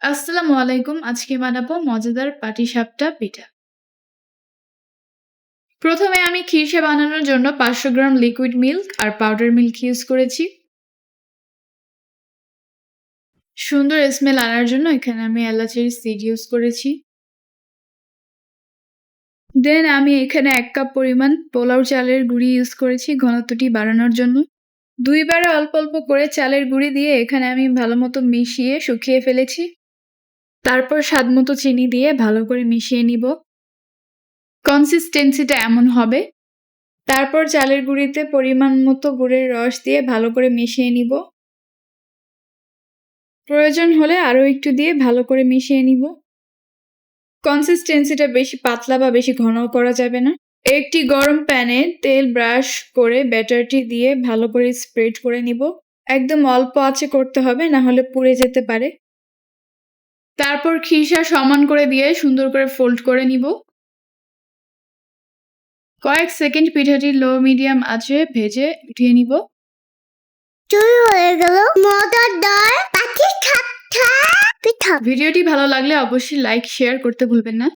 আসসালামু আলাইকুম। আজকে বানাবো মজাদার পাটিসাপটা পিঠা। প্রথমে আমি খিরসে বানানোর জন্য 500 গ্রাম লিকুইড মিল্ক আর পাউডার মিল্ক ইউজ করেছি। সুন্দর স্মেল আনার জন্য এখানে আমি এলাচের সিড ইউজ করেছি। দেন আমি এখানে 1 কাপ পরিমাণ পোলাও চালের গুঁড়ি ইউজ করেছি ঘনত্বটি বাড়ানোর জন্য। দুইবারে অল্প অল্প করে চালের গুঁড়ি দিয়ে এখানে আমি ভালোমতো মিশিয়ে শুকিয়ে ফেলেছি। তারপর স্বাদমতো চিনি দিয়ে ভালো করে মিশিয়ে নিব। কনসিস্টেন্সিটা এমন হবে। তারপর চালের গুঁড়িতে পরিমাণ মতো গুড়ের রস দিয়ে ভালো করে মিশিয়ে নিব। প্রয়োজন হলে আরও একটু দিয়ে ভালো করে মিশিয়ে নিব। কনসিস্টেন্সিটা বেশি পাতলা বা বেশি ঘনও করা যাবে না। একটি গরম প্যানে তেল ব্রাশ করে ব্যাটারটি দিয়ে ভালো করে স্প্রেড করে নিব। একদম অল্প আঁচে করতে হবে, না হলে পুড়ে যেতে পারে। তারপর খিরসা সমান করে দিয়ে সুন্দর করে ফোল্ড করে নিব। কয়েক সেকেন্ড পিঠাটি লো মিডিয়াম আঁচে ভেজে উঠিয়ে নিব। তৈরি হয়ে গেল মজাদার পাটিসাপটা পিঠা। ভিডিওটি ভালো লাগলে অবশ্যই লাইক শেয়ার করতে ভুলবেন না।